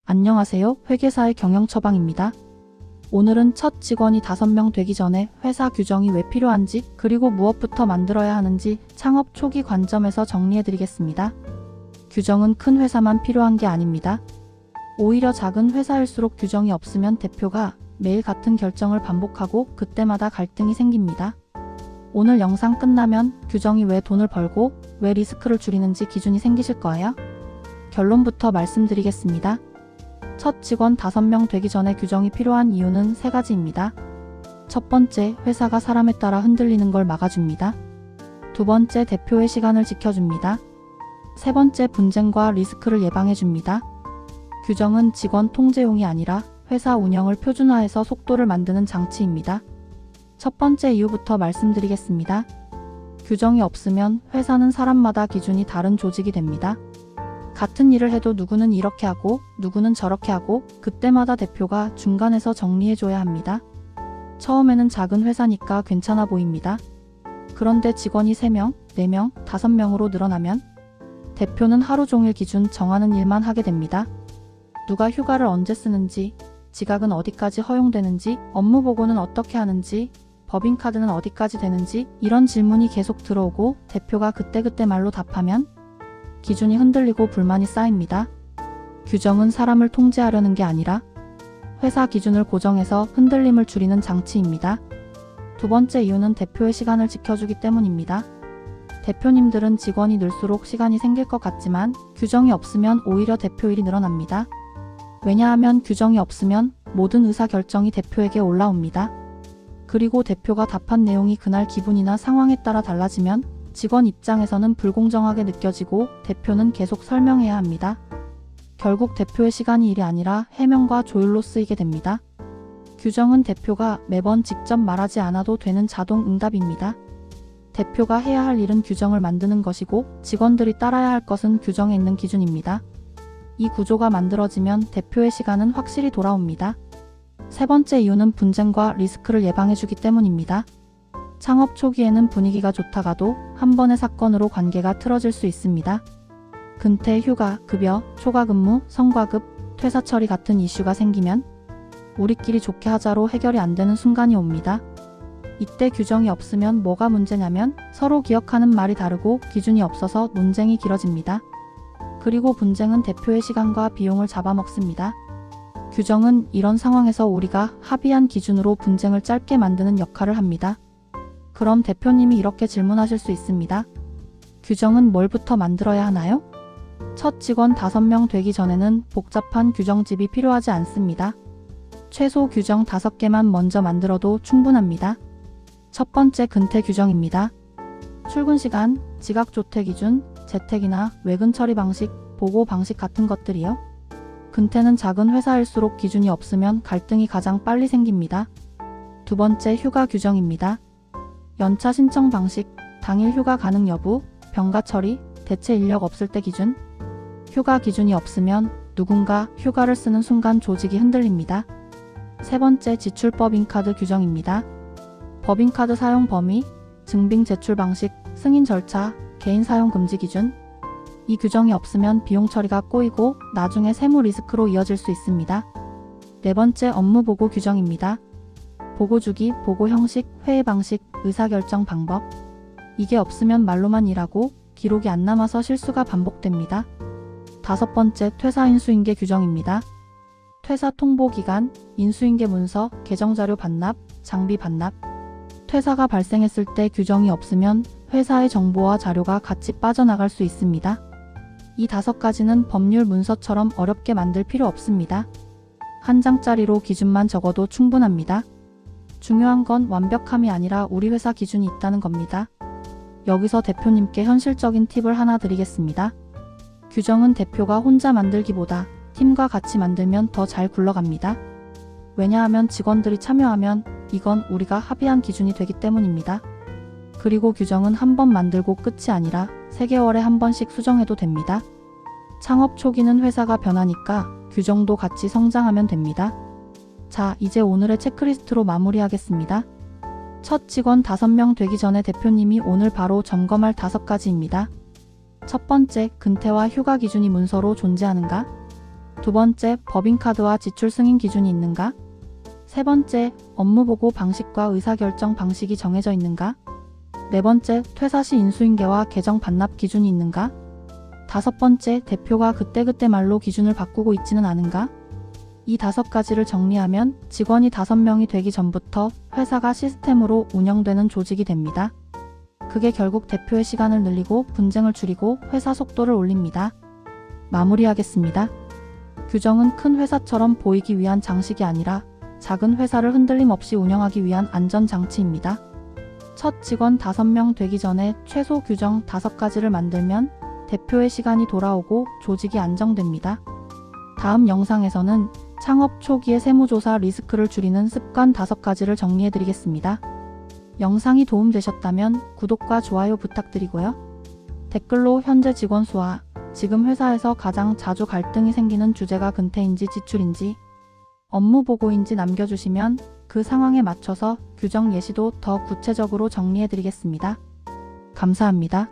안녕하세요. 회계사의 경영처방입니다. 오늘은 첫 직원이 5명 되기 전에 회사 규정이 왜 필요한지, 그리고 무엇부터 만들어야 하는지 창업 초기 관점에서 정리해드리겠습니다. 규정은 큰 회사만 필요한 게 아닙니다. 오히려 작은 회사일수록 규정이 없으면 대표가 매일 같은 결정을 반복하고 그때마다 갈등이 생깁니다. 오늘 영상 끝나면 규정이 왜 돈을 벌고 왜 리스크를 줄이는지 기준이 생기실 거예요. 결론부터 말씀드리겠습니다. 첫 직원 5명 되기 전에 규정이 필요한 이유는 3가지입니다. 첫 번째, 회사가 사람에 따라 흔들리는 걸 막아줍니다. 두 번째, 대표의 시간을 지켜줍니다. 세 번째, 분쟁과 리스크를 예방해줍니다. 규정은 직원 통제용이 아니라 회사 운영을 표준화해서 속도를 만드는 장치입니다. 첫 번째 이유부터 말씀드리겠습니다. 규정이 없으면 회사는 사람마다 기준이 다른 조직이 됩니다. 같은 일을 해도 누구는 이렇게 하고 누구는 저렇게 하고 그때마다 대표가 중간에서 정리해줘야 합니다. 처음에는 작은 회사니까 괜찮아 보입니다. 그런데 직원이 3명, 4명, 5명으로 늘어나면 대표는 하루 종일 기준 정하는 일만 하게 됩니다. 누가 휴가를 언제 쓰는지, 지각은 어디까지 허용되는지, 업무 보고는 어떻게 하는지, 법인카드는 어디까지 되는지 이런 질문이 계속 들어오고 대표가 그때그때 말로 답하면 기준이 흔들리고 불만이 쌓입니다. 규정은 사람을 통제하려는 게 아니라 회사 기준을 고정해서 흔들림을 줄이는 장치입니다. 두 번째 이유는 대표의 시간을 지켜주기 때문입니다. 대표님들은 직원이 늘수록 시간이 생길 것 같지만 규정이 없으면 오히려 대표 일이 늘어납니다. 왜냐하면 규정이 없으면 모든 의사결정이 대표에게 올라옵니다. 그리고 대표가 답한 내용이 그날 기분이나 상황에 따라 달라지면 직원 입장에서는 불공정하게 느껴지고 대표는 계속 설명해야 합니다. 결국 대표의 시간이 일이 아니라 해명과 조율로 쓰이게 됩니다. 규정은 대표가 매번 직접 말하지 않아도 되는 자동 응답입니다. 대표가 해야 할 일은 규정을 만드는 것이고 직원들이 따라야 할 것은 규정에 있는 기준입니다. 이 구조가 만들어지면 대표의 시간은 확실히 돌아옵니다. 세 번째 이유는 분쟁과 리스크를 예방해주기 때문입니다. 창업 초기에는 분위기가 좋다가도 한 번의 사건으로 관계가 틀어질 수 있습니다. 근태, 휴가, 급여, 초과근무, 성과급, 퇴사 처리 같은 이슈가 생기면 우리끼리 좋게 하자로 해결이 안 되는 순간이 옵니다. 이때 규정이 없으면 뭐가 문제냐면 서로 기억하는 말이 다르고 기준이 없어서 논쟁이 길어집니다. 그리고 분쟁은 대표의 시간과 비용을 잡아먹습니다. 규정은 이런 상황에서 우리가 합의한 기준으로 분쟁을 짧게 만드는 역할을 합니다. 그럼 대표님이 이렇게 질문하실 수 있습니다. 규정은 뭘부터 만들어야 하나요? 첫 직원 5명 되기 전에는 복잡한 규정집이 필요하지 않습니다. 최소 규정 5개만 먼저 만들어도 충분합니다. 첫 번째, 근태 규정입니다. 출근 시간, 지각 조퇴 기준, 재택이나 외근 처리 방식, 보고 방식 같은 것들이요. 근태는 작은 회사일수록 기준이 없으면 갈등이 가장 빨리 생깁니다. 두 번째, 휴가 규정입니다. 연차 신청 방식, 당일 휴가 가능 여부, 병가 처리, 대체 인력 없을 때 기준. 휴가 기준이 없으면 누군가 휴가를 쓰는 순간 조직이 흔들립니다. 세 번째, 지출 법인카드 규정입니다. 법인카드 사용 범위, 증빙 제출 방식, 승인 절차, 개인 사용 금지 기준. 이 규정이 없으면 비용 처리가 꼬이고 나중에 세무 리스크로 이어질 수 있습니다. 네 번째, 업무 보고 규정입니다. 보고 주기, 보고 형식, 회의 방식, 의사결정 방법. 이게 없으면 말로만 일하고 기록이 안 남아서 실수가 반복됩니다. 다섯 번째, 퇴사 인수인계 규정입니다. 퇴사 통보 기간, 인수인계 문서, 계정자료 반납, 장비 반납. 퇴사가 발생했을 때 규정이 없으면 회사의 정보와 자료가 같이 빠져나갈 수 있습니다. 이 5가지는 법률 문서처럼 어렵게 만들 필요 없습니다. 한 장짜리로 기준만 적어도 충분합니다. 중요한 건 완벽함이 아니라 우리 회사 기준이 있다는 겁니다. 여기서 대표님께 현실적인 팁을 하나 드리겠습니다. 규정은 대표가 혼자 만들기보다 팀과 같이 만들면 더 잘 굴러갑니다. 왜냐하면 직원들이 참여하면 이건 우리가 합의한 기준이 되기 때문입니다. 그리고 규정은 한 번 만들고 끝이 아니라 3개월에 한 번씩 수정해도 됩니다. 창업 초기는 회사가 변하니까 규정도 같이 성장하면 됩니다. 자, 이제 오늘의 체크리스트로 마무리하겠습니다. 첫 직원 5명 되기 전에 대표님이 오늘 바로 점검할 5가지입니다. 첫 번째, 근태와 휴가 기준이 문서로 존재하는가? 두 번째, 법인카드와 지출 승인 기준이 있는가? 세 번째, 업무보고 방식과 의사결정 방식이 정해져 있는가? 네 번째, 퇴사 시 인수인계와 계정 반납 기준이 있는가? 다섯 번째, 대표가 그때그때 말로 기준을 바꾸고 있지는 않은가? 이 5가지를 정리하면 직원이 5명이 되기 전부터 회사가 시스템으로 운영되는 조직이 됩니다. 그게 결국 대표의 시간을 늘리고 분쟁을 줄이고 회사 속도를 올립니다. 마무리하겠습니다. 규정은 큰 회사처럼 보이기 위한 장식이 아니라 작은 회사를 흔들림 없이 운영하기 위한 안전장치입니다. 첫 직원 5명 되기 전에 최소 규정 5가지를 만들면 대표의 시간이 돌아오고 조직이 안정됩니다. 다음 영상에서는 창업 초기의 세무조사 리스크를 줄이는 습관 5가지를 정리해드리겠습니다. 영상이 도움되셨다면 구독과 좋아요 부탁드리고요. 댓글로 현재 직원 수와 지금 회사에서 가장 자주 갈등이 생기는 주제가 근태인지 지출인지 업무 보고인지 남겨주시면 그 상황에 맞춰서 규정 예시도 더 구체적으로 정리해드리겠습니다. 감사합니다.